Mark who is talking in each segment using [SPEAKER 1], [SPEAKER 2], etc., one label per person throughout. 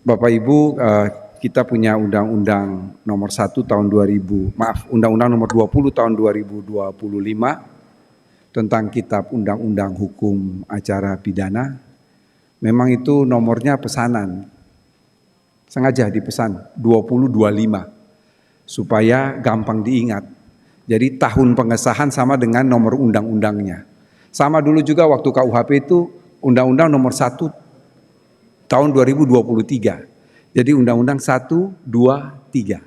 [SPEAKER 1] Bapak Ibu, kita punya Undang-Undang Nomor 1 Tahun 2000, Undang-Undang Nomor 20 Tahun 2025 tentang Kitab Undang-Undang Hukum Acara Pidana. Memang itu nomornya pesanan, sengaja dipesan 2025 supaya gampang diingat. Jadi tahun pengesahan sama dengan nomor undang-undangnya. Sama dulu juga waktu KUHP itu Undang-Undang Nomor 1 tahun 2023. Jadi Undang-Undang 1, 2, 3.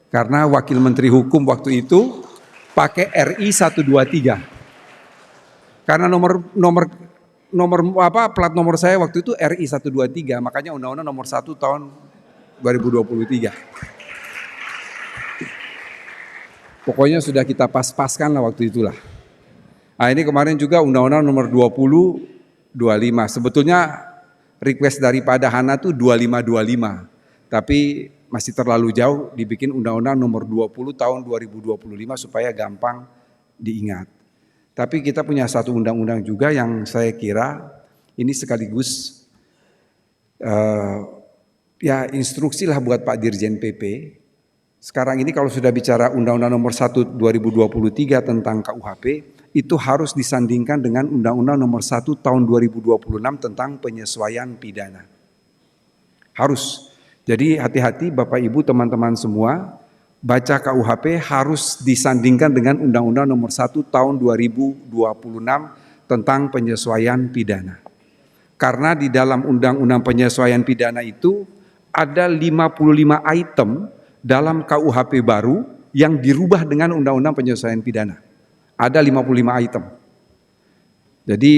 [SPEAKER 1] Karena Wakil Menteri Hukum waktu itu pakai RI 123. Karena plat nomor saya waktu itu RI 123, makanya Undang-Undang Nomor 1 tahun 2023. Pokoknya sudah kita pas-paskan lah waktu itulah. Nah, ini kemarin juga Undang-Undang Nomor 20 25. Sebetulnya request daripada Hana tuh 2525. Tapi masih terlalu jauh, dibikin Undang-Undang Nomor 20 tahun 2025 supaya gampang diingat. Tapi kita punya satu undang-undang juga yang saya kira ini sekaligus ya instruksi lah buat Pak Dirjen PP. Sekarang ini kalau sudah bicara Undang-Undang Nomor 1 2023 tentang KUHP, itu harus disandingkan dengan Undang-Undang Nomor 1 tahun 2026 tentang penyesuaian pidana. Harus. Jadi hati-hati Bapak Ibu teman-teman semua, baca KUHP harus disandingkan dengan Undang-Undang Nomor 1 tahun 2026 tentang penyesuaian pidana. Karena di dalam Undang-Undang penyesuaian pidana itu ada 55 item dalam KUHP baru yang dirubah dengan Undang-Undang penyesuaian pidana. Ada 55 item. Jadi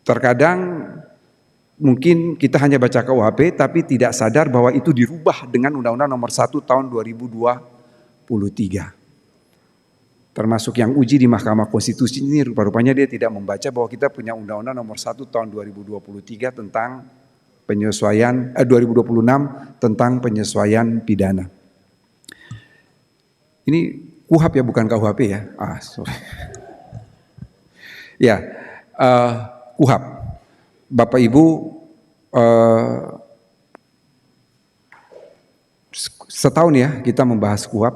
[SPEAKER 1] terkadang mungkin kita hanya baca KUHP tapi tidak sadar bahwa itu dirubah dengan Undang-Undang Nomor 1 tahun 2023. Termasuk yang uji di Mahkamah Konstitusi ini rupanya dia tidak membaca bahwa kita punya Undang-Undang Nomor 1 tahun 2023 tentang penyesuaian 2026 tentang penyesuaian pidana. Ini KUHP ya, bukan KUHP ya. Sorry. Ya, KUHP. Bapak Ibu, setahun ya kita membahas KUHP,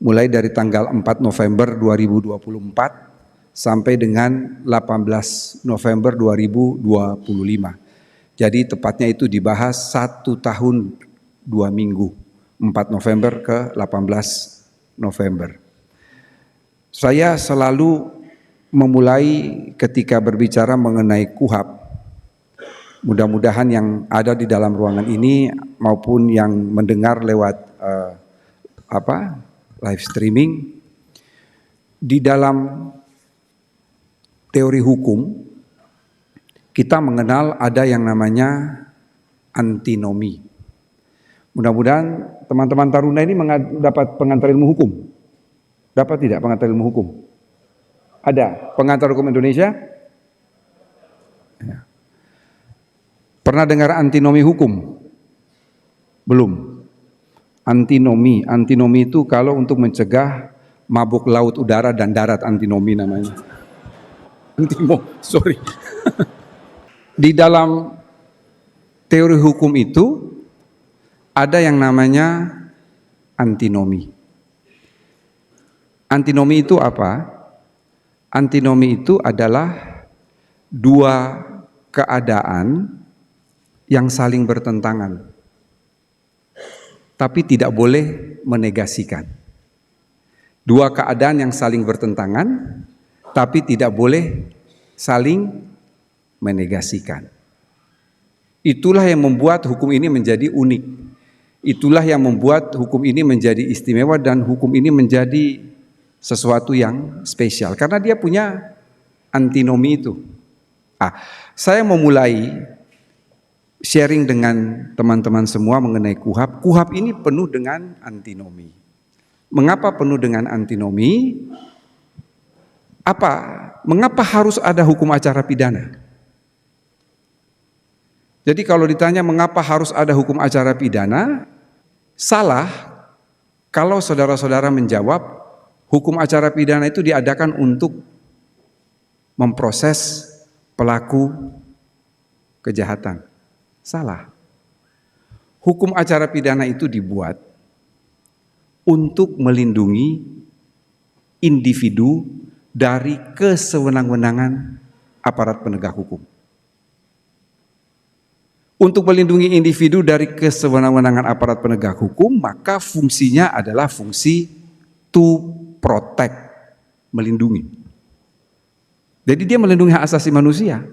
[SPEAKER 1] mulai dari tanggal 4 November 2024 sampai dengan 18 November 2025. Jadi tepatnya itu dibahas 1 tahun 2 minggu, 4 November ke 18 November. Saya selalu memulai ketika berbicara mengenai KUHP, mudah-mudahan yang ada di dalam ruangan ini maupun yang mendengar lewat live streaming, di dalam teori hukum kita mengenal ada yang namanya antinomi. Mudah-mudahan teman-teman taruna ini dapat pengantar ilmu hukum. Dapat tidak pengantar ilmu hukum? Ada pengantar hukum Indonesia? Ya. Pernah dengar antinomi hukum? Belum. Antinomi itu kalau untuk mencegah mabuk laut, udara, dan darat, antinomi namanya. Sorry. Di dalam teori hukum itu ada yang namanya antinomi. Antinomi itu apa? Antinomi itu adalah dua keadaan yang saling bertentangan, tapi tidak boleh menegasikan. Dua keadaan yang saling bertentangan, tapi tidak boleh saling menegasikan. Itulah yang membuat hukum ini menjadi unik. Itulah yang membuat hukum ini menjadi istimewa dan hukum ini menjadi sesuatu yang spesial. Karena dia punya antinomi itu. Saya memulai sharing dengan teman-teman semua mengenai KUHP. KUHP ini penuh dengan antinomi. Mengapa penuh dengan antinomi? Mengapa harus ada hukum acara pidana? Jadi kalau ditanya mengapa harus ada hukum acara pidana, salah kalau saudara-saudara menjawab hukum acara pidana itu diadakan untuk memproses pelaku kejahatan. Salah. Hukum acara pidana itu dibuat untuk melindungi individu dari kesewenang-wenangan aparat penegak hukum. Untuk melindungi individu dari kesewenang-wenangan aparat penegak hukum, maka fungsinya adalah fungsi to protect, melindungi. Jadi dia melindungi hak asasi manusia.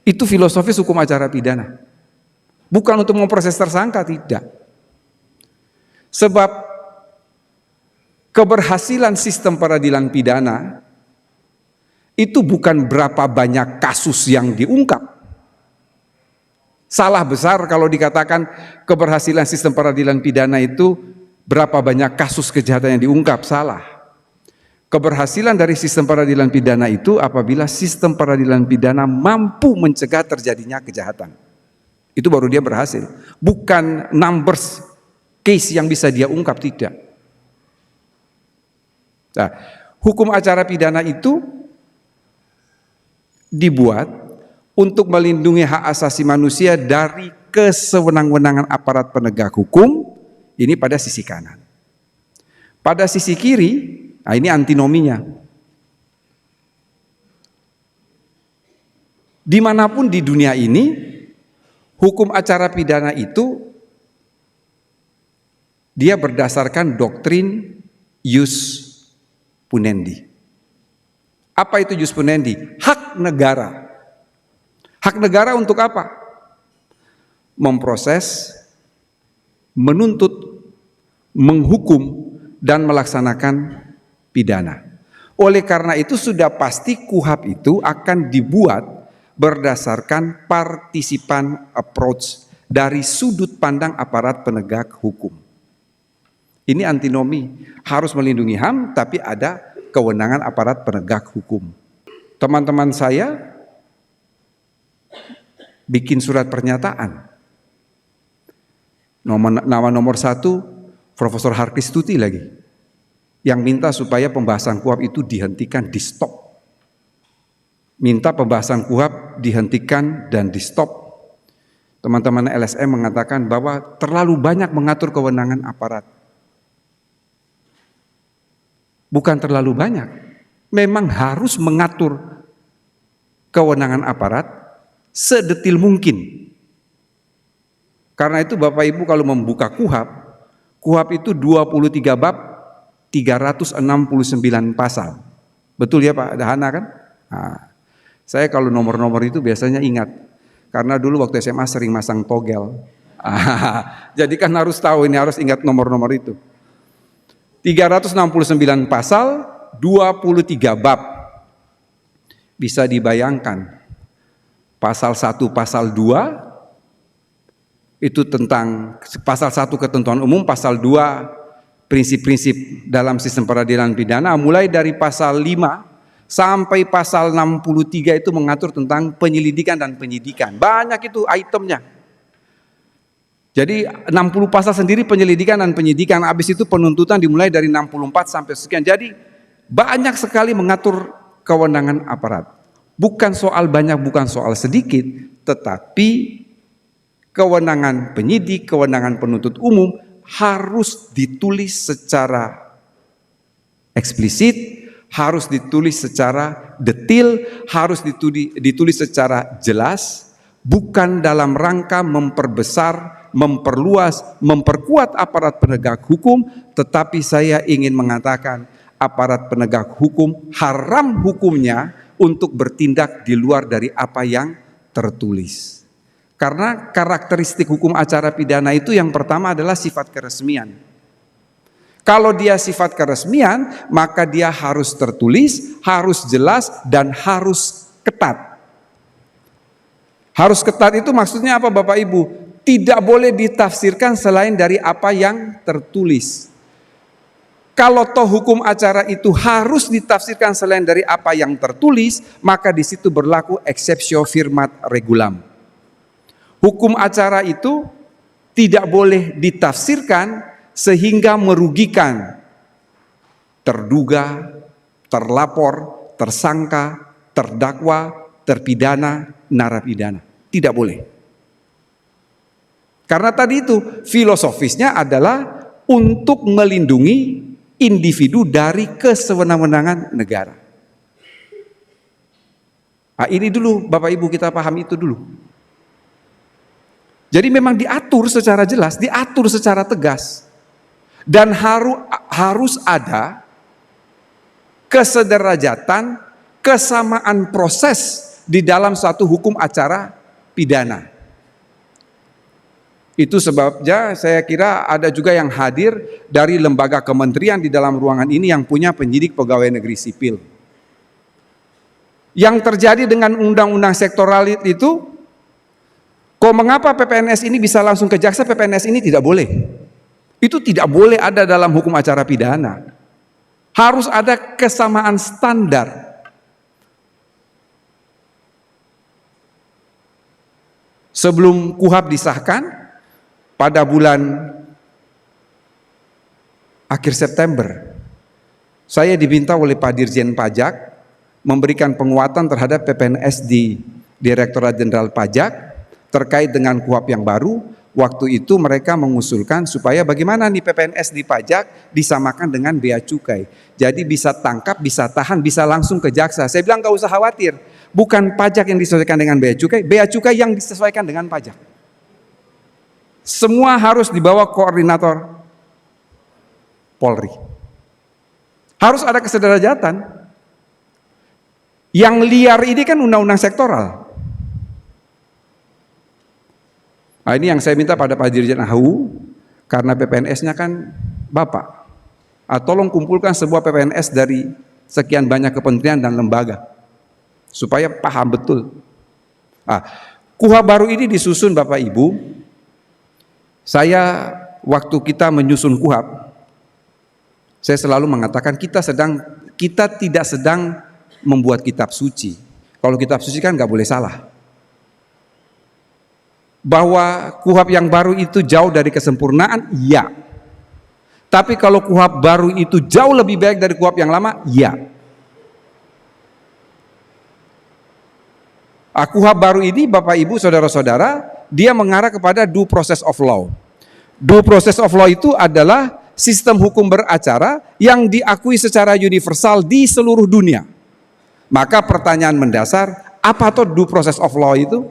[SPEAKER 1] Itu filosofis hukum acara pidana. Bukan untuk memproses tersangka, tidak. Sebab keberhasilan sistem peradilan pidana itu bukan berapa banyak kasus yang diungkap. Salah besar kalau dikatakan keberhasilan sistem peradilan pidana itu berapa banyak kasus kejahatan yang diungkap, salah. Keberhasilan dari sistem peradilan pidana itu apabila sistem peradilan pidana mampu mencegah terjadinya kejahatan. Itu baru dia berhasil. Bukan numbers case yang bisa dia ungkap, tidak. Nah, hukum acara pidana itu dibuat untuk melindungi hak asasi manusia dari kesewenang-wenangan aparat penegak hukum, ini pada sisi kanan. Pada sisi kiri, nah ini antinominya. Dimanapun di dunia ini, hukum acara pidana itu dia berdasarkan doktrin jus punendi. Apa itu jus punendi? Hak negara. Hak negara untuk apa? Memproses, menuntut, menghukum, dan melaksanakan pidana. Oleh karena itu sudah pasti KUHAP itu akan dibuat berdasarkan partisipan approach dari sudut pandang aparat penegak hukum. Ini antinomi, harus melindungi HAM tapi ada kewenangan aparat penegak hukum. Teman-teman saya bikin surat pernyataan. Nama nomor 1 Profesor Harkristuti lagi, yang minta supaya pembahasan KUHAP itu dihentikan, di stop. Minta pembahasan KUHAP dihentikan dan di stop. Teman-teman LSM mengatakan bahwa terlalu banyak mengatur kewenangan aparat. Bukan terlalu banyak, memang harus mengatur kewenangan aparat sedetil mungkin. Karena itu Bapak Ibu kalau membuka KUHAP, KUHAP itu 23 bab, 369 pasal. Betul ya Pak Dahana kan? Nah, saya kalau nomor-nomor itu biasanya ingat. Karena dulu waktu SMA sering masang togel. Jadi kan harus tahu, ini harus ingat nomor-nomor itu. 369 pasal, 23 bab. Bisa dibayangkan. Pasal 1, pasal 2 itu tentang pasal 1 ketentuan umum, pasal 2 prinsip-prinsip dalam sistem peradilan pidana, mulai dari pasal 5 sampai pasal 63 itu mengatur tentang penyelidikan dan penyidikan. Banyak itu itemnya. Jadi 60 pasal sendiri penyelidikan dan penyidikan, habis itu penuntutan dimulai dari 64 sampai sekian. Jadi banyak sekali mengatur kewenangan aparat. Bukan soal banyak, bukan soal sedikit, tetapi kewenangan penyidik, kewenangan penuntut umum harus ditulis secara eksplisit, harus ditulis secara detail, harus ditulis secara jelas, bukan dalam rangka memperbesar, memperluas, memperkuat aparat penegak hukum, tetapi saya ingin mengatakan aparat penegak hukum haram hukumnya untuk bertindak di luar dari apa yang tertulis. Karena karakteristik hukum acara pidana itu yang pertama adalah sifat keresmian. Kalau dia sifat keresmian, maka dia harus tertulis, harus jelas, dan harus ketat. Harus ketat itu maksudnya apa Bapak Ibu? Tidak boleh ditafsirkan selain dari apa yang tertulis. Kalau toh hukum acara itu harus ditafsirkan selain dari apa yang tertulis, maka di situ berlaku exceptio firmat regulam. Hukum acara itu tidak boleh ditafsirkan sehingga merugikan terduga, terlapor, tersangka, terdakwa, terpidana, narapidana. Tidak boleh. Karena tadi itu filosofisnya adalah untuk melindungi individu dari kesewenang-wenangan negara. Nah, ini dulu Bapak Ibu kita pahami itu dulu. Jadi memang diatur secara jelas, diatur secara tegas. Dan harus ada kesederajatan, kesamaan proses di dalam suatu hukum acara pidana. Itu sebabnya saya kira ada juga yang hadir dari lembaga kementerian di dalam ruangan ini yang punya penyidik pegawai negeri sipil. Yang terjadi dengan undang-undang sektoral itu, kok mengapa PPNS ini bisa langsung ke jaksa, PPNS ini tidak boleh? Itu tidak boleh ada dalam hukum acara pidana. Harus ada kesamaan standar. Sebelum KUHP disahkan, pada bulan akhir September, saya diminta oleh Pak Dirjen Pajak memberikan penguatan terhadap PPNS di Direktorat Jenderal Pajak terkait dengan KUHP yang baru. Waktu itu mereka mengusulkan supaya bagaimana nih PPNS di pajak disamakan dengan bea cukai. Jadi bisa tangkap, bisa tahan, bisa langsung ke jaksa. Saya bilang gak usah khawatir, bukan pajak yang disesuaikan dengan bea cukai yang disesuaikan dengan pajak. Semua harus dibawa koordinator Polri. Harus ada kesederajatan. Yang liar ini kan undang-undang sektoral. Nah, ini yang saya minta pada Pak Dirjen AHU, karena PPNS-nya kan Bapak. Tolong kumpulkan sebuah PPNS dari sekian banyak kementerian dan lembaga, supaya paham betul. KUHP baru ini disusun Bapak Ibu. Saya waktu kita menyusun KUHP, saya selalu mengatakan kita tidak sedang membuat kitab suci. Kalau kitab suci kan nggak boleh salah. Bahwa KUHP yang baru itu jauh dari kesempurnaan, iya. Tapi kalau KUHP baru itu jauh lebih baik dari KUHP yang lama, iya. KUHP baru ini Bapak Ibu Saudara-saudara, dia mengarah kepada due process of law. Due process of law itu adalah sistem hukum beracara yang diakui secara universal di seluruh dunia. Maka pertanyaan mendasar, apa tuh due process of law itu?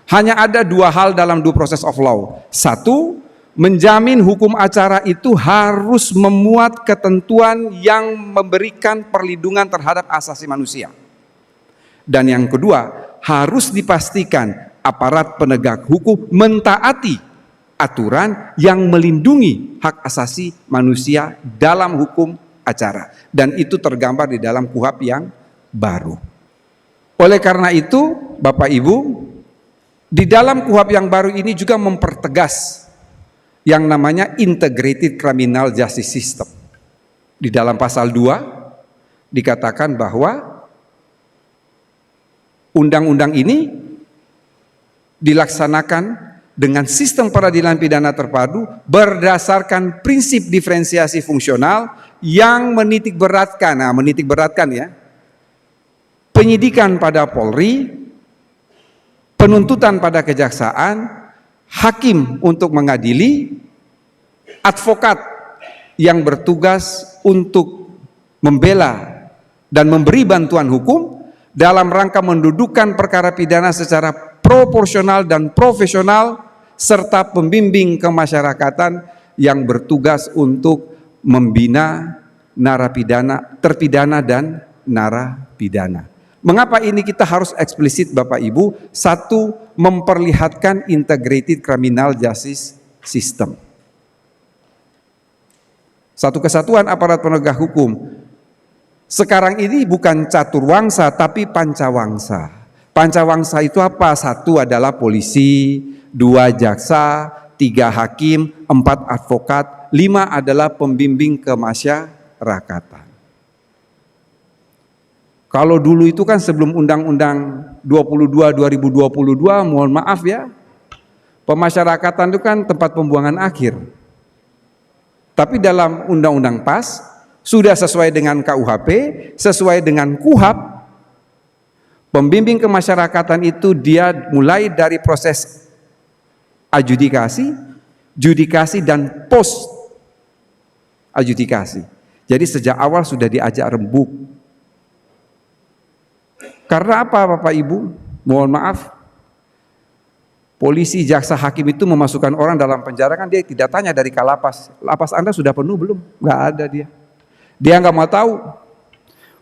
[SPEAKER 1] Hanya ada dua hal dalam due process of law. Satu, menjamin hukum acara itu harus memuat ketentuan yang memberikan perlindungan terhadap asasi manusia. Dan yang kedua, harus dipastikan aparat penegak hukum mentaati aturan yang melindungi hak asasi manusia dalam hukum acara. Dan itu tergambar di dalam KUHP yang baru. Oleh karena itu, Bapak Ibu, di dalam KUHP yang baru ini juga mempertegas yang namanya Integrated Criminal Justice System. Di dalam pasal 2 dikatakan bahwa undang-undang ini dilaksanakan dengan sistem peradilan pidana terpadu berdasarkan prinsip diferensiasi fungsional yang menitik beratkan ya, penyidikan pada Polri, penuntutan pada kejaksaan, hakim untuk mengadili, advokat yang bertugas untuk membela dan memberi bantuan hukum dalam rangka mendudukkan perkara pidana secara proporsional dan profesional, serta pembimbing kemasyarakatan yang bertugas untuk membina narapidana, terpidana dan narapidana. Mengapa ini kita harus eksplisit Bapak Ibu? Satu, memperlihatkan Integrated Criminal Justice System. Satu kesatuan aparat penegak hukum. Sekarang ini bukan caturwangsa tapi pancawangsa. Pancawangsa itu apa? Satu adalah polisi, dua jaksa, tiga hakim, empat advokat, lima adalah pembimbing kemasyarakatan. Kalau dulu itu kan sebelum Undang-Undang 22 2022, mohon maaf ya, pemasyarakatan itu kan tempat pembuangan akhir. Tapi dalam Undang-Undang PAS sudah sesuai dengan KUHP, sesuai dengan KUHP, pembimbing kemasyarakatan itu dia mulai dari proses adjudikasi, judikasi, dan post adjudikasi. Jadi sejak awal sudah diajak rembuk. Karena apa Bapak Ibu? Mohon maaf, polisi, jaksa, hakim itu memasukkan orang dalam penjara kan dia tidak tanya dari kalapas, lapas Anda sudah penuh belum? Nggak ada dia. Dia nggak mau tahu.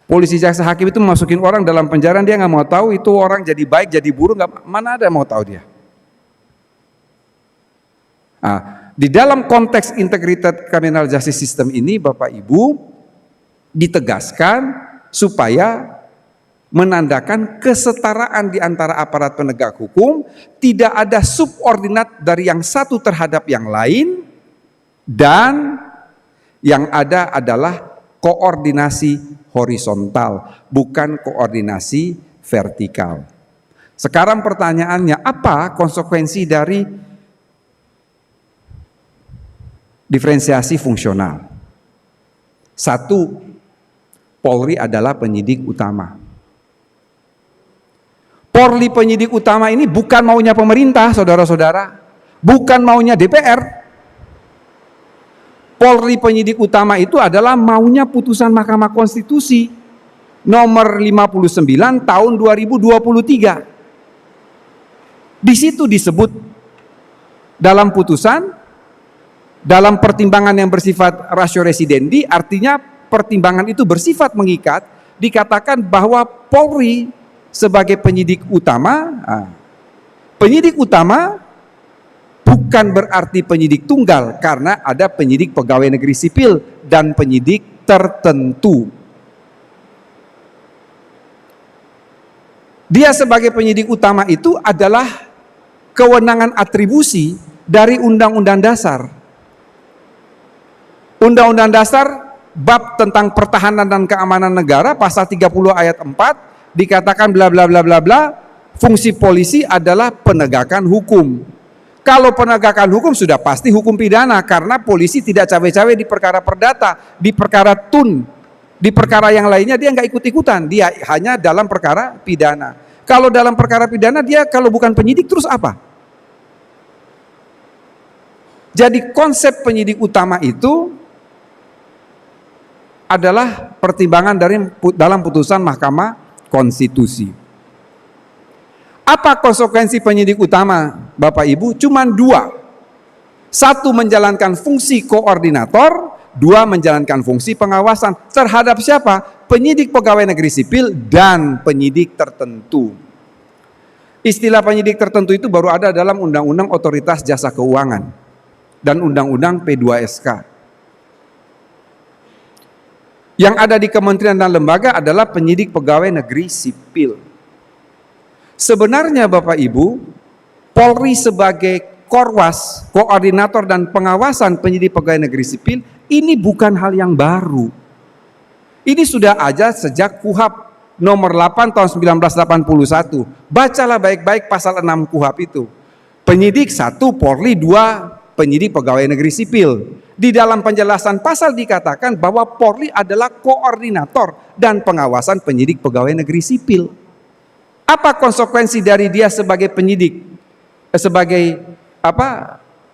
[SPEAKER 1] Polisi, jaksa, hakim itu memasukin orang dalam penjara, dia nggak mau tahu itu orang jadi baik, jadi buruk, mana ada yang mau tahu dia. Nah, di dalam konteks integrated criminal justice system ini Bapak Ibu ditegaskan supaya menandakan kesetaraan di antara aparat penegak hukum, tidak ada subordinat dari yang satu terhadap yang lain, dan yang ada adalah koordinasi horizontal, bukan koordinasi vertikal. Sekarang pertanyaannya, apa konsekuensi dari diferensiasi fungsional? Satu, Polri adalah penyidik utama. Polri penyidik utama ini bukan maunya pemerintah, saudara-saudara, bukan maunya DPR. Polri penyidik utama itu adalah maunya putusan Mahkamah Konstitusi nomor 59 tahun 2023. Di situ disebut dalam putusan, dalam pertimbangan yang bersifat ratio residendi, artinya pertimbangan itu bersifat mengikat, dikatakan bahwa Polri sebagai penyidik utama bukan berarti penyidik tunggal, karena ada penyidik pegawai negeri sipil dan penyidik tertentu. Dia sebagai penyidik utama itu adalah kewenangan atribusi dari Undang-Undang Dasar. Undang-Undang Dasar bab tentang pertahanan dan keamanan negara pasal 30 ayat 4 dikatakan bla bla bla bla bla, fungsi polisi adalah penegakan hukum. Kalau penegakan hukum sudah pasti hukum pidana, karena polisi tidak cawe-cawe di perkara perdata, di perkara tun, di perkara yang lainnya dia nggak ikut-ikutan, dia hanya dalam perkara pidana. Kalau dalam perkara pidana dia kalau bukan penyidik terus apa? Jadi konsep penyidik utama itu adalah pertimbangan dalam putusan Mahkamah Konstitusi. Apa konsekuensi penyidik utama Bapak Ibu? Cuman dua. Satu, menjalankan fungsi koordinator. Dua, menjalankan fungsi pengawasan. Terhadap siapa? Penyidik pegawai negeri sipil dan penyidik tertentu. Istilah penyidik tertentu itu baru ada dalam Undang-Undang Otoritas Jasa Keuangan dan Undang-Undang P2SK. Yang ada di kementerian dan lembaga adalah penyidik pegawai negeri sipil. Sebenarnya Bapak Ibu, Polri sebagai Korwas, koordinator dan pengawasan penyidik pegawai negeri sipil, ini bukan hal yang baru. Ini sudah ada sejak KUHP nomor 8 tahun 1981. Bacalah baik-baik pasal 6 KUHP itu. Penyidik 1 Polri, 2 penyidik pegawai negeri sipil. Di dalam penjelasan pasal dikatakan bahwa Polri adalah koordinator dan pengawasan penyidik pegawai negeri sipil. Apa konsekuensi dari dia sebagai penyidik, sebagai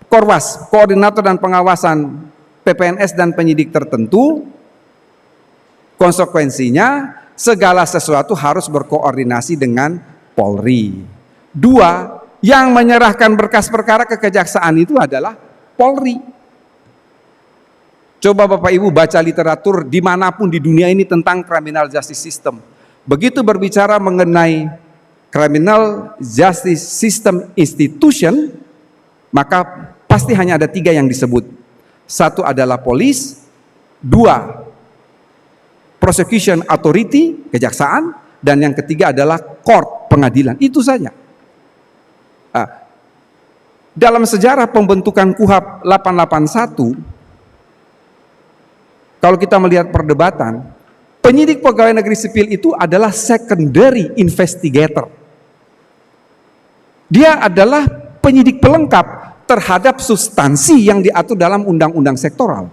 [SPEAKER 1] Korwas, koordinator dan pengawasan PPNS dan penyidik tertentu? Konsekuensinya segala sesuatu harus berkoordinasi dengan Polri. 2, yang menyerahkan berkas perkara ke kejaksaan itu adalah Polri. Coba Bapak Ibu baca literatur dimanapun di dunia ini tentang criminal justice system. Begitu berbicara mengenai criminal justice system institution, maka pasti hanya ada 3 yang disebut. 1 adalah polis, 2 prosecution authority, kejaksaan, dan yang ketiga adalah court, pengadilan. Itu saja. Dalam sejarah pembentukan KUHP 881, kalau kita melihat perdebatan, penyidik pegawai negeri sipil itu adalah secondary investigator. Dia adalah penyidik pelengkap terhadap substansi yang diatur dalam undang-undang sektoral.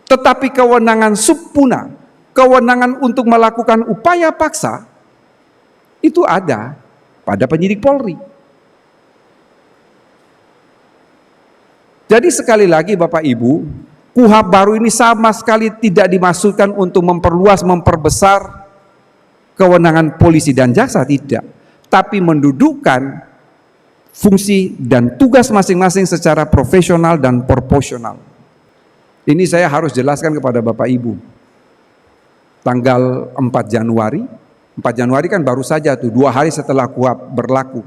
[SPEAKER 1] Tetapi kewenangan subpuna, kewenangan untuk melakukan upaya paksa, itu ada pada penyidik Polri. Jadi sekali lagi Bapak Ibu, KUHP baru ini sama sekali tidak dimaksudkan untuk memperluas, memperbesar kewenangan polisi dan jaksa, tidak. Tapi mendudukkan fungsi dan tugas masing-masing secara profesional dan proporsional. Ini saya harus jelaskan kepada Bapak Ibu. Tanggal 4 Januari, 4 Januari kan baru saja tuh, 2 hari setelah KUHP berlaku.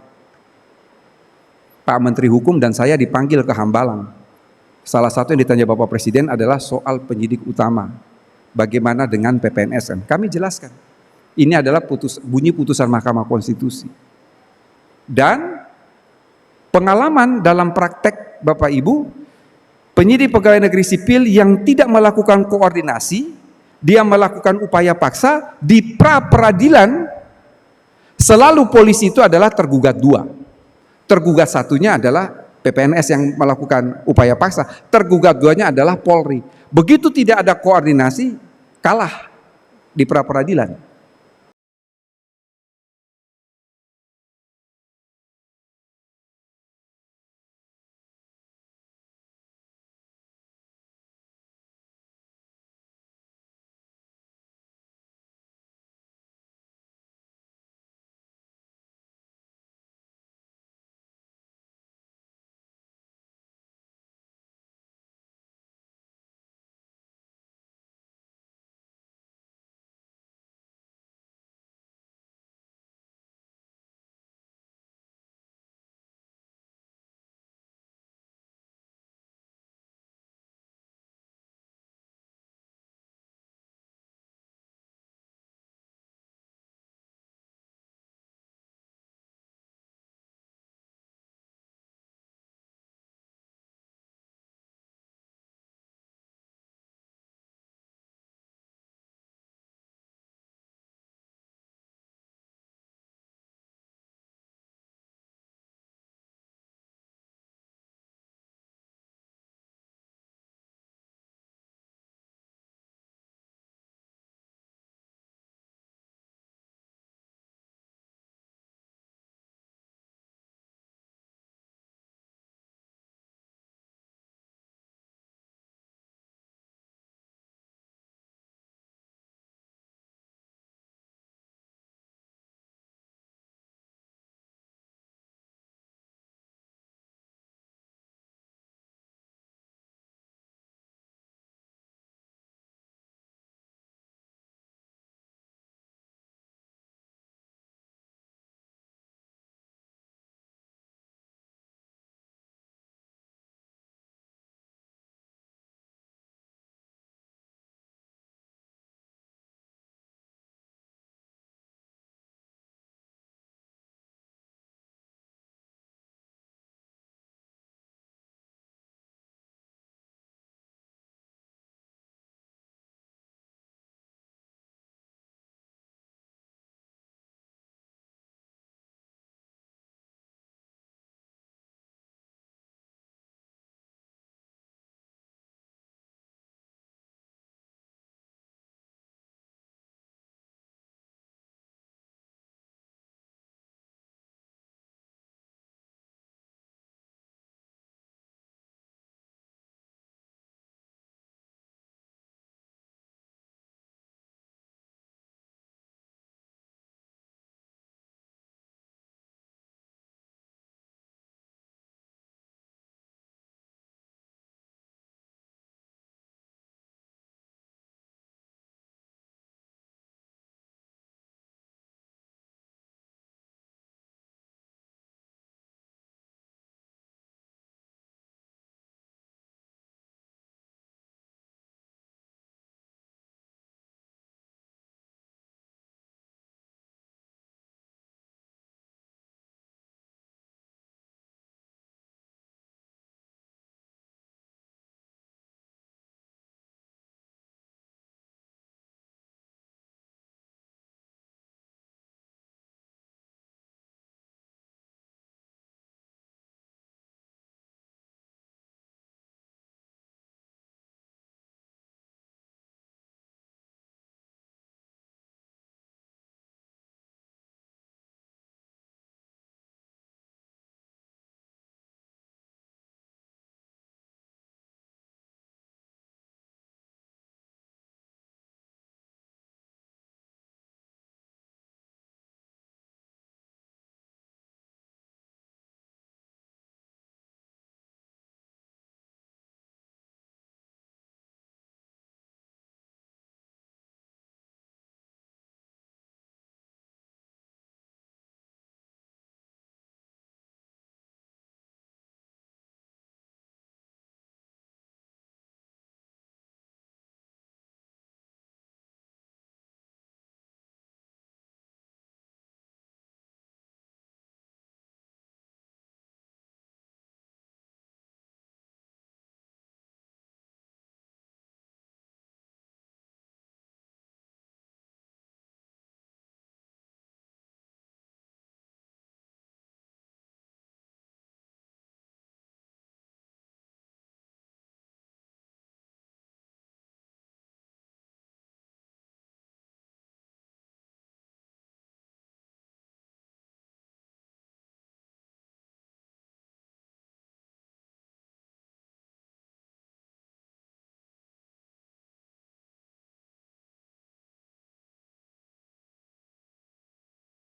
[SPEAKER 1] Pak Menteri Hukum dan saya dipanggil ke Hambalang. Salah satu yang ditanya Bapak Presiden adalah soal penyidik utama. Bagaimana dengan PPNS? Kami jelaskan. Ini adalah bunyi putusan Mahkamah Konstitusi. Dan pengalaman dalam praktek Bapak Ibu, penyidik pegawai negeri sipil yang tidak melakukan koordinasi, dia melakukan upaya paksa, di pra-peradilan selalu polisi itu adalah tergugat 2. Tergugat satunya adalah PPNS yang melakukan upaya paksa, tergugat 2-nya adalah Polri. Begitu tidak ada koordinasi, kalah di pra-peradilan.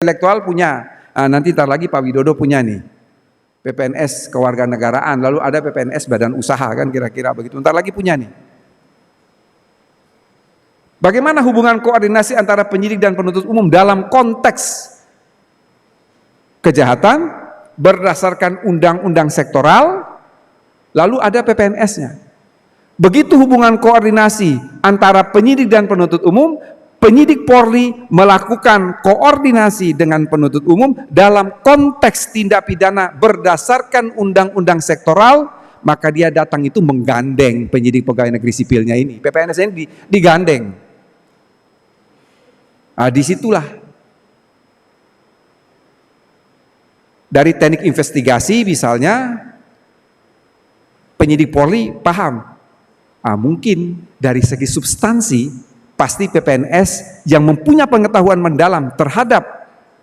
[SPEAKER 1] intelektual punya, nanti ntar lagi Pak Widodo punya nih, PPNS kewarganegaraan, lalu ada PPNS badan usaha kan kira-kira begitu, ntar lagi punya nih. Bagaimana hubungan koordinasi antara penyidik dan penuntut umum dalam konteks kejahatan berdasarkan undang-undang sektoral, lalu ada PPNS-nya. Begitu hubungan koordinasi antara penyidik dan penuntut umum, penyidik Polri melakukan koordinasi dengan penuntut umum dalam konteks tindak pidana berdasarkan undang-undang sektoral, maka dia datang itu menggandeng penyidik pegawai negeri sipilnya ini. PPNS ini digandeng. Disitulah dari teknik investigasi misalnya penyidik Polri paham, mungkin dari segi substansi pasti PPNS yang mempunyai pengetahuan mendalam terhadap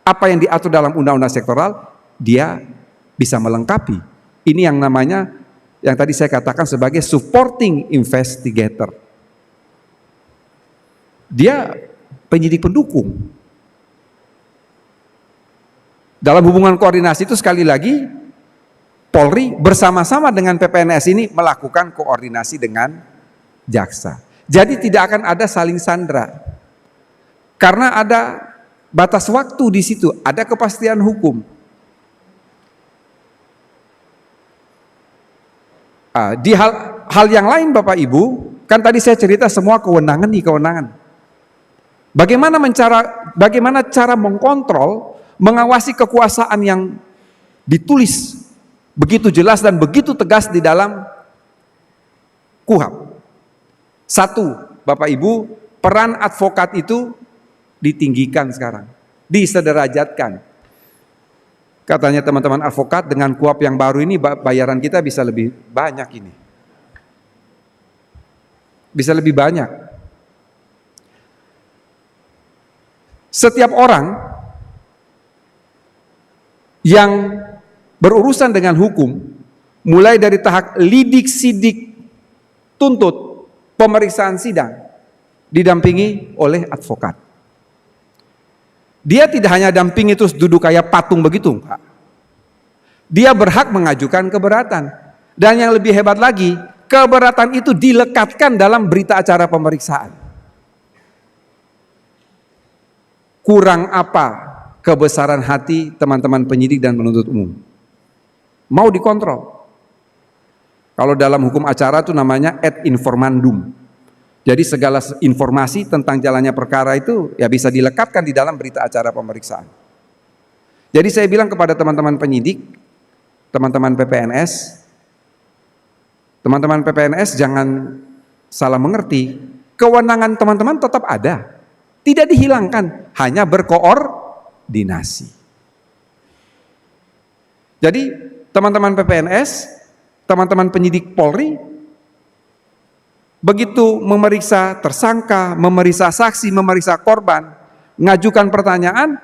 [SPEAKER 1] apa yang diatur dalam undang-undang sektoral, dia bisa melengkapi. Ini yang namanya, yang tadi saya katakan sebagai supporting investigator. Dia penyidik pendukung. Dalam hubungan koordinasi itu sekali lagi Polri bersama-sama dengan PPNS ini melakukan koordinasi dengan jaksa. Jadi tidak akan ada saling sandra. Karena ada batas waktu di situ, ada kepastian hukum. Di hal yang lain Bapak Ibu, kan tadi saya cerita semua kewenangan. Bagaimana cara mengkontrol, mengawasi kekuasaan yang ditulis begitu jelas dan begitu tegas di dalam KUHP. Satu, Bapak Ibu, peran advokat itu ditinggikan sekarang, disederajatkan. Katanya teman-teman advokat dengan KUHP yang baru ini bayaran kita bisa lebih banyak ini. Bisa lebih banyak. Setiap orang yang berurusan dengan hukum, mulai dari tahap lidik, sidik, tuntut, pemeriksaan sidang, didampingi oleh advokat. Dia tidak hanya dampingi terus duduk kayak patung begitu, enggak. Dia berhak mengajukan keberatan. Dan yang lebih hebat lagi, keberatan itu dilekatkan dalam berita acara pemeriksaan. Kurang apa kebesaran hati teman-teman penyidik dan penuntut umum? Mau dikontrol. Kalau dalam hukum acara itu namanya ad informandum. Jadi segala informasi tentang jalannya perkara itu ya bisa dilekatkan di dalam berita acara pemeriksaan. Jadi saya bilang kepada teman-teman penyidik, teman-teman PPNS jangan salah mengerti, kewenangan teman-teman tetap ada. Tidak dihilangkan, hanya berkoordinasi. Jadi teman-teman PPNS, teman-teman penyidik Polri, begitu memeriksa tersangka, memeriksa saksi, memeriksa korban, ngajukan pertanyaan,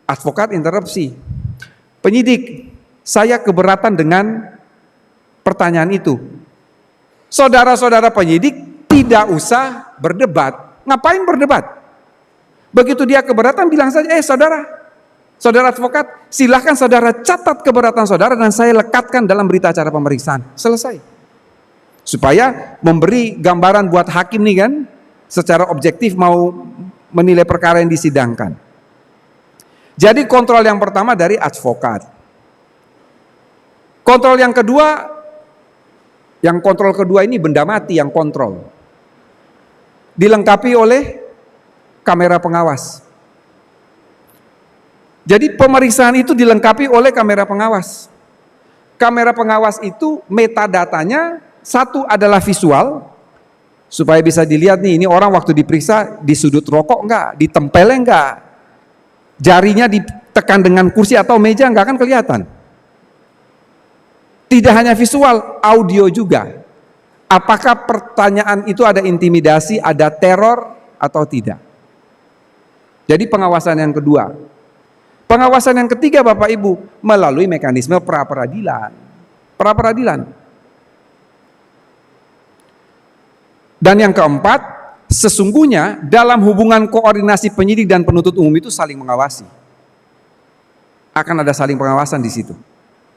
[SPEAKER 1] advokat interupsi. Penyidik, saya keberatan dengan pertanyaan itu. Saudara-saudara penyidik tidak usah berdebat. Ngapain berdebat? Begitu dia keberatan bilang saja, saudara advokat, silahkan saudara catat keberatan saudara dan saya lekatkan dalam berita acara pemeriksaan. Selesai. Supaya memberi gambaran buat hakim nih kan, secara objektif mau menilai perkara yang disidangkan. Jadi kontrol yang pertama dari advokat. Kontrol yang kedua ini benda mati yang kontrol. Dilengkapi oleh kamera pengawas. Jadi pemeriksaan itu dilengkapi oleh kamera pengawas. Kamera pengawas itu metadatanya satu adalah visual, supaya bisa dilihat nih, ini orang waktu diperiksa di sudut rokok enggak, ditempelnya enggak, jarinya ditekan dengan kursi atau meja enggak, kan kelihatan. Tidak hanya visual, audio juga. Apakah pertanyaan itu ada intimidasi, ada teror atau tidak? Jadi pengawasan yang kedua. Pengawasan yang ketiga Bapak Ibu, melalui mekanisme pra-peradilan. Pra-peradilan. Dan yang keempat, sesungguhnya dalam hubungan koordinasi penyidik dan penuntut umum itu saling mengawasi. akan ada saling pengawasan di situ.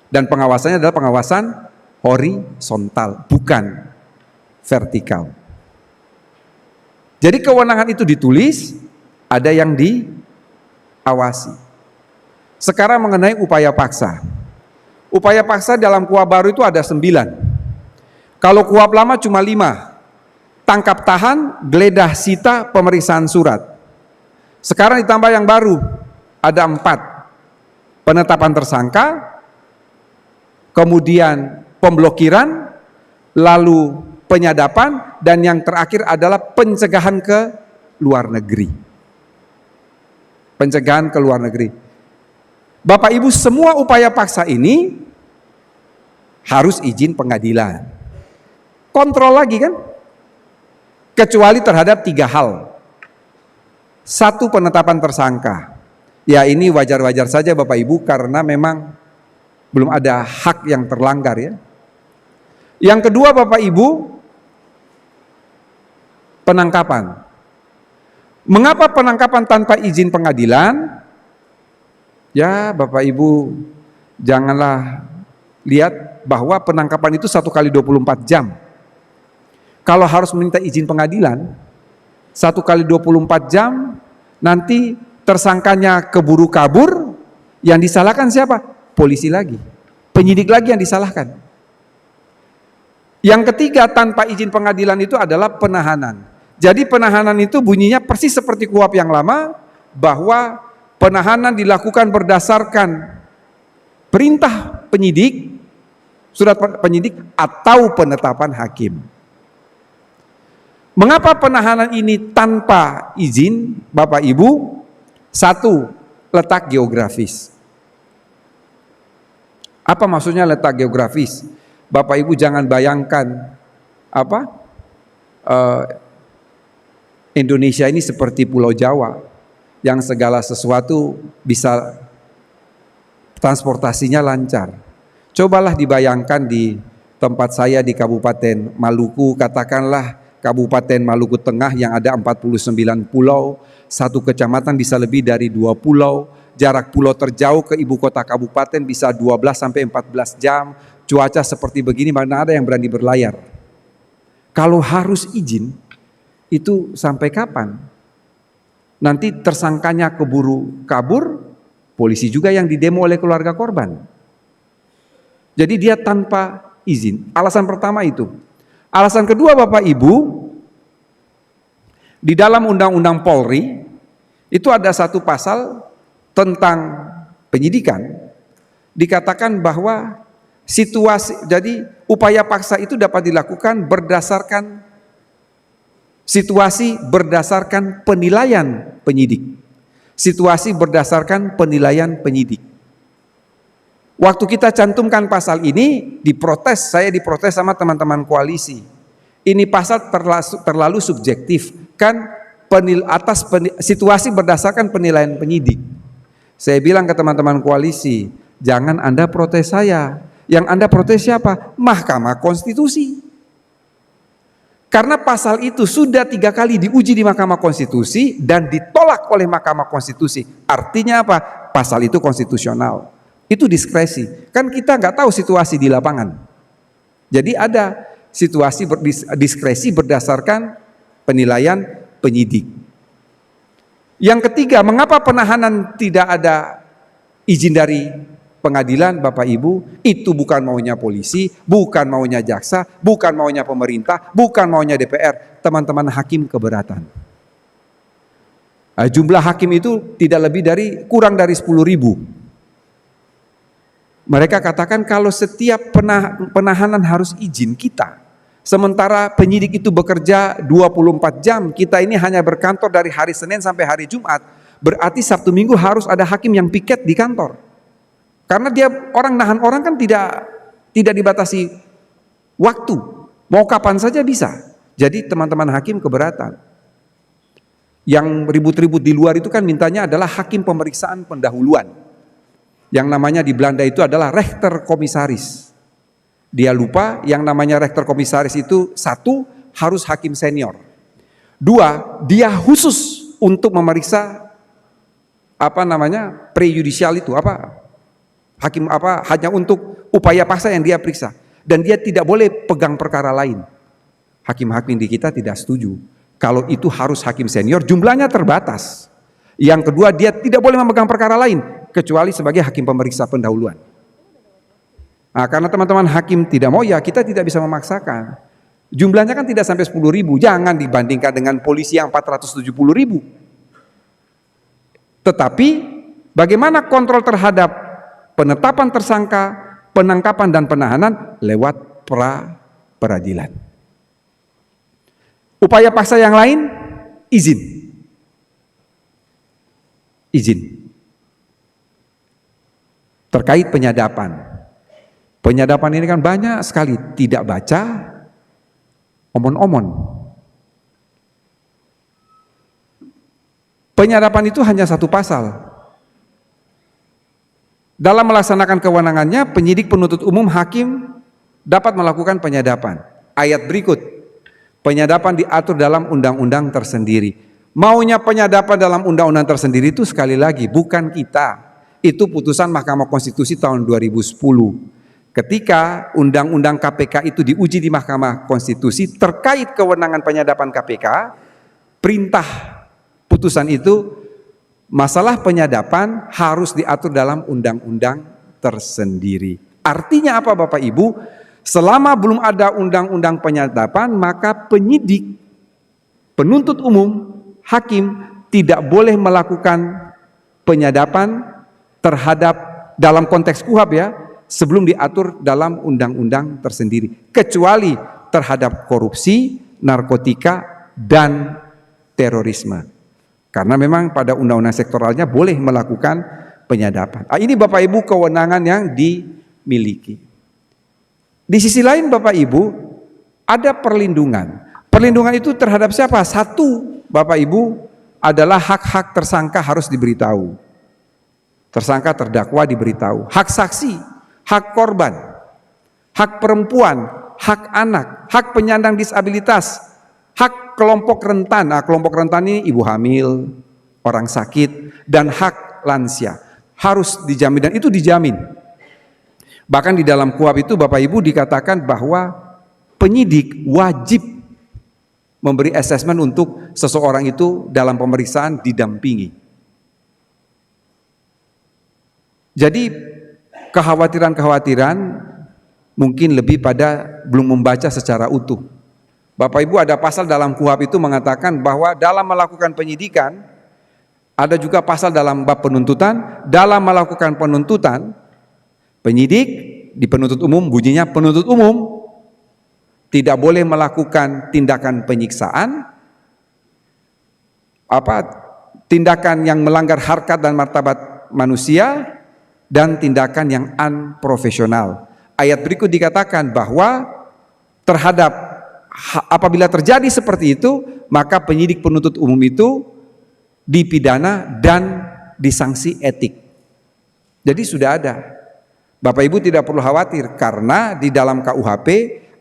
[SPEAKER 1] Dan pengawasannya adalah pengawasan horizontal, bukan vertikal. Jadi kewenangan itu ditulis, ada yang diawasi. Sekarang mengenai upaya paksa. Upaya paksa dalam KUHP baru itu ada 9. Kalau KUHP lama cuma 5. Tangkap tahan, geledah sita, pemeriksaan surat. Sekarang ditambah yang baru, ada 4. Penetapan tersangka, kemudian pemblokiran, lalu penyadapan, dan yang terakhir adalah pencegahan ke luar negeri. Pencegahan ke luar negeri. Bapak Ibu, semua upaya paksa ini harus izin pengadilan. Kontrol lagi kan? Kecuali terhadap 3 hal. 1, penetapan tersangka. Ya ini wajar-wajar saja Bapak Ibu karena memang belum ada hak yang terlanggar ya. Yang kedua Bapak Ibu, penangkapan. Mengapa penangkapan tanpa izin pengadilan? Ya Bapak Ibu, janganlah lihat bahwa penangkapan itu 1 kali 24 jam. Kalau harus minta izin pengadilan, 1 kali 24 jam, nanti tersangkanya keburu kabur, yang disalahkan siapa? Polisi lagi, penyidik lagi yang disalahkan. Yang ketiga, tanpa izin pengadilan itu adalah penahanan. Jadi penahanan itu bunyinya persis seperti KUHP yang lama, bahwa penahanan dilakukan berdasarkan perintah penyidik, surat penyidik atau penetapan hakim. Mengapa penahanan ini tanpa izin, Bapak Ibu? 1, letak geografis. Apa maksudnya letak geografis? Bapak Ibu jangan bayangkan Indonesia ini seperti Pulau Jawa yang segala sesuatu bisa transportasinya lancar. Cobalah dibayangkan di tempat saya di Kabupaten Maluku, katakanlah Kabupaten Maluku Tengah yang ada 49 pulau, satu kecamatan bisa lebih dari 2 pulau. Jarak pulau terjauh ke ibu kota kabupaten bisa 12 sampai 14 jam. Cuaca seperti begini mana ada yang berani berlayar? Kalau harus izin, itu sampai kapan? Nanti tersangkanya keburu kabur, polisi juga yang didemo oleh keluarga korban. Jadi dia tanpa izin. Alasan pertama itu. Alasan kedua Bapak Ibu, di dalam Undang-Undang Polri, itu ada satu pasal tentang penyidikan, dikatakan bahwa jadi upaya paksa itu dapat dilakukan berdasarkan situasi, berdasarkan penilaian penyidik. Situasi berdasarkan penilaian penyidik. Waktu kita cantumkan pasal ini, diprotes, saya diprotes sama teman-teman koalisi. Ini pasal terlalu subjektif, kan situasi berdasarkan penilaian penyidik. Saya bilang ke teman-teman koalisi, jangan Anda protes saya. Yang Anda protes siapa? Mahkamah Konstitusi. Karena pasal itu sudah 3 kali diuji di Mahkamah Konstitusi dan ditolak oleh Mahkamah Konstitusi. Artinya apa? Pasal itu konstitusional. Itu diskresi. Kan kita nggak tahu situasi di lapangan. Jadi ada situasi diskresi berdasarkan penilaian penyidik. Yang ketiga, mengapa penahanan tidak ada izin dari pengadilan Bapak Ibu? Itu bukan maunya polisi, bukan maunya jaksa, bukan maunya pemerintah, bukan maunya DPR. Teman-teman hakim keberatan. Jumlah hakim itu tidak lebih dari kurang dari 10.000. Mereka katakan kalau setiap penahanan harus izin kita. Sementara penyidik itu bekerja 24 jam, kita ini hanya berkantor dari hari Senin sampai hari Jumat. Berarti Sabtu Minggu harus ada hakim yang piket di kantor. Karena dia nahan orang kan tidak dibatasi waktu. Mau kapan saja bisa. Jadi teman-teman hakim keberatan. Yang ribut-ribut di luar itu kan mintanya adalah hakim pemeriksaan pendahuluan. Yang namanya di Belanda itu adalah rechter komisaris. Dia lupa yang namanya rektor komisaris itu 1, harus hakim senior. 2, dia khusus untuk memeriksa prejudisial itu Hakim hanya untuk upaya paksa yang dia periksa, dan dia tidak boleh pegang perkara lain. Hakim-hakim di kita tidak setuju. Kalau itu harus hakim senior, jumlahnya terbatas. Yang kedua, dia tidak boleh memegang perkara lain kecuali sebagai hakim pemeriksa pendahuluan. Nah, karena teman-teman hakim tidak mau, ya kita tidak bisa memaksakan. Jumlahnya kan tidak sampai 10.000, jangan dibandingkan dengan polisi yang 470.000. Tetapi bagaimana kontrol terhadap penetapan tersangka, penangkapan dan penahanan lewat pra-peradilan. Upaya paksa yang lain, izin. Terkait penyadapan. Penyadapan ini kan banyak sekali, tidak baca, omon-omon. Penyadapan itu hanya satu pasal. Dalam melaksanakan kewenangannya, penyidik, penuntut umum, hakim dapat melakukan penyadapan. Ayat berikut, penyadapan diatur dalam undang-undang tersendiri. Maunya penyadapan dalam undang-undang tersendiri itu sekali lagi bukan kita. Itu putusan Mahkamah Konstitusi tahun 2010. Ketika undang-undang KPK itu diuji di Mahkamah Konstitusi terkait kewenangan penyadapan KPK, perintah putusan itu, masalah penyadapan harus diatur dalam undang-undang tersendiri. Artinya apa Bapak Ibu? Selama belum ada undang-undang penyadapan, maka penyidik, penuntut umum, hakim tidak boleh melakukan penyadapan terhadap, dalam konteks KUHP ya, sebelum diatur dalam undang-undang tersendiri. Kecuali terhadap korupsi, narkotika, dan terorisme. Karena memang pada undang-undang sektoralnya boleh melakukan penyadapan. Ini Bapak Ibu kewenangan yang dimiliki. Di sisi lain Bapak Ibu ada perlindungan. Perlindungan itu terhadap siapa? Satu Bapak Ibu adalah hak-hak tersangka harus diberitahu. Tersangka terdakwa diberitahu. Hak saksi, hak korban, hak perempuan, hak anak, hak penyandang disabilitas, hak kelompok rentan. Nah, kelompok rentan ini ibu hamil, orang sakit, dan hak lansia harus dijamin, dan itu dijamin. Bahkan di dalam KUHP itu Bapak Ibu dikatakan bahwa penyidik wajib memberi asesmen untuk seseorang itu dalam pemeriksaan didampingi. Jadi kekhawatiran-kekhawatiran mungkin lebih pada belum membaca secara utuh. Bapak Ibu ada pasal dalam KUHP itu mengatakan bahwa dalam melakukan penyidikan, ada juga pasal dalam bab penuntutan, dalam melakukan penuntutan, penyidik di penuntut umum, bunyinya penuntut umum tidak boleh melakukan tindakan penyiksaan, tindakan yang melanggar harkat dan martabat manusia, dan tindakan yang unprofesional. Ayat berikut dikatakan bahwa apabila terjadi seperti itu, maka penyidik penuntut umum itu dipidana dan disanksi etik. Jadi sudah ada. Bapak Ibu tidak perlu khawatir karena di dalam KUHP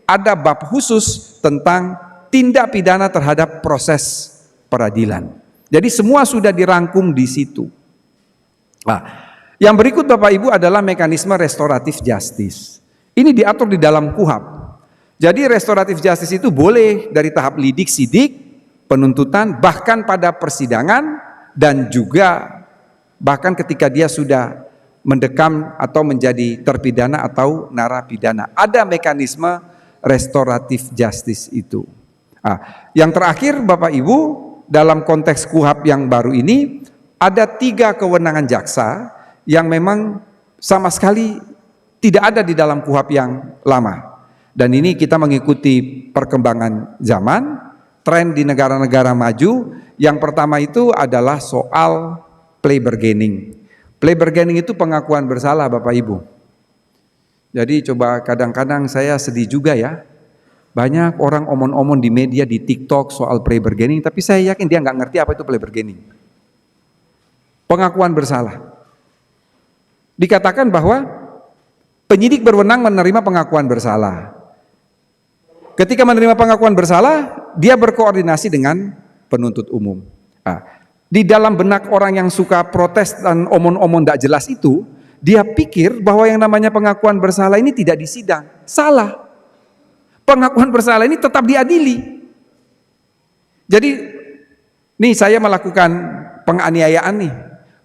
[SPEAKER 1] ada bab khusus tentang tindak pidana terhadap proses peradilan. Jadi semua sudah dirangkum di situ. Nah, yang berikut Bapak Ibu adalah mekanisme restoratif justice. Ini diatur di dalam KUHP. Jadi restoratif justice itu boleh dari tahap lidik, sidik, penuntutan, bahkan pada persidangan, dan juga bahkan ketika dia sudah mendekam atau menjadi terpidana atau narapidana. Ada mekanisme restoratif justice itu. Yang terakhir Bapak Ibu, dalam konteks KUHP yang baru ini, ada 3 kewenangan jaksa yang memang sama sekali tidak ada di dalam KUHP yang lama. Dan ini kita mengikuti perkembangan zaman, tren di negara-negara maju. Yang pertama itu adalah soal plea bargaining. Plea bargaining itu pengakuan bersalah Bapak Ibu. Jadi coba kadang-kadang saya sedih juga ya. Banyak orang omon-omon di media, di TikTok soal plea bargaining, tapi saya yakin dia nggak ngerti apa itu plea bargaining. Pengakuan bersalah. Dikatakan bahwa penyidik berwenang menerima pengakuan bersalah. Ketika menerima pengakuan bersalah, dia berkoordinasi dengan penuntut umum. Di dalam benak orang yang suka protes dan omon-omon tidak jelas itu, Dia pikir bahwa yang namanya pengakuan bersalah ini tidak disidang. Salah. Pengakuan bersalah ini tetap diadili. Jadi, nih saya melakukan penganiayaan nih.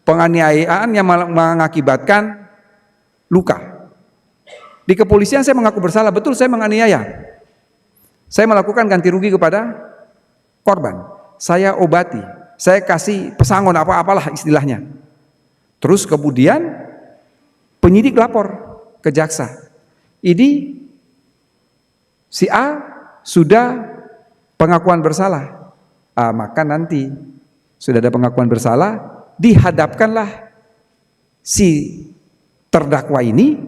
[SPEAKER 1] Penganiayaan yang mengakibatkan luka. Di kepolisian saya mengaku bersalah, betul saya menganiaya. Saya melakukan ganti rugi kepada korban. Saya obati, saya kasih pesangon apa-apalah istilahnya. Terus kemudian penyidik lapor ke jaksa. Ini si A sudah pengakuan bersalah. Maka nanti sudah ada pengakuan bersalah, dihadapkanlah si terdakwa ini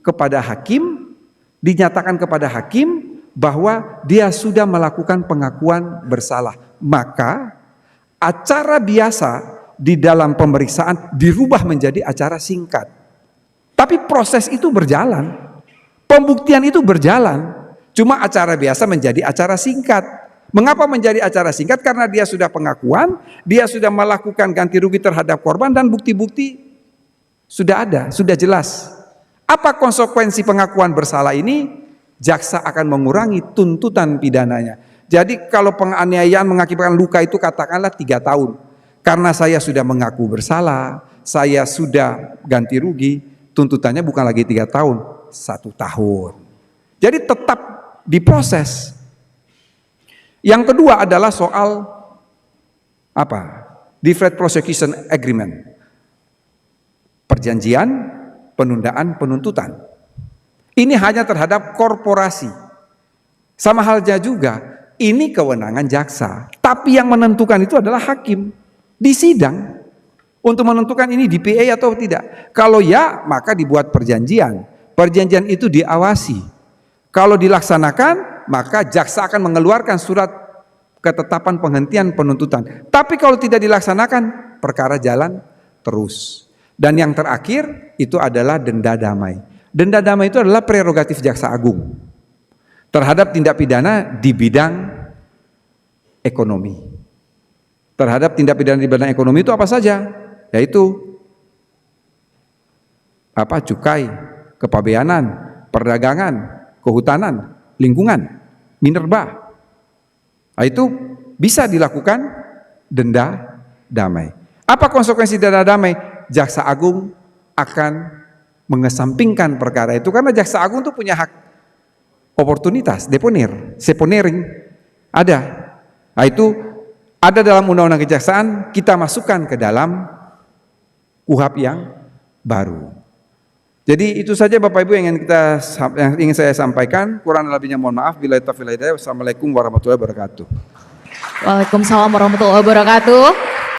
[SPEAKER 1] kepada hakim, dinyatakan kepada hakim bahwa dia sudah melakukan pengakuan bersalah. Maka acara biasa di dalam pemeriksaan dirubah menjadi acara singkat. Tapi proses itu berjalan, pembuktian itu berjalan. Cuma acara biasa menjadi acara singkat. Mengapa menjadi acara singkat? Karena dia sudah pengakuan, dia sudah melakukan ganti rugi terhadap korban dan bukti-bukti sudah ada, sudah jelas. Apa konsekuensi pengakuan bersalah ini? Jaksa akan mengurangi tuntutan pidananya. Jadi kalau penganiayaan mengakibatkan luka itu katakanlah 3 tahun. Karena saya sudah mengaku bersalah, saya sudah ganti rugi, tuntutannya bukan lagi 3 tahun, 1 tahun. Jadi tetap diproses. Yang kedua adalah soal apa? Deferred prosecution agreement. Perjanjian penundaan penuntutan. Ini hanya terhadap korporasi. Sama halnya juga, ini kewenangan jaksa. Tapi yang menentukan itu adalah hakim di sidang untuk menentukan ini DPA atau tidak. Kalau ya, maka dibuat perjanjian. Perjanjian itu diawasi. Kalau dilaksanakan, maka jaksa akan mengeluarkan surat ketetapan penghentian penuntutan. Tapi kalau tidak dilaksanakan, perkara jalan terus. Dan yang terakhir itu adalah denda damai. Denda damai itu adalah prerogatif jaksa agung terhadap tindak pidana di bidang ekonomi. Terhadap tindak pidana di bidang ekonomi itu apa saja? Yaitu cukai, kepabeanan, perdagangan, kehutanan, lingkungan, minerba. Itu bisa dilakukan denda damai. Apa konsekuensi denda damai? Jaksa agung akan mengesampingkan perkara itu karena jaksa agung itu punya hak oportunitas, deponir, seponering, ada. Itu ada dalam undang-undang kejaksaan, kita masukkan ke dalam KUHP yang baru. Jadi itu saja Bapak Ibu yang ingin saya sampaikan. Kurang lebihnya mohon maaf. Billahi taufiq wal hidayah. Wassalamualaikum warahmatullahi wabarakatuh.
[SPEAKER 2] Waalaikumsalam warahmatullahi wabarakatuh.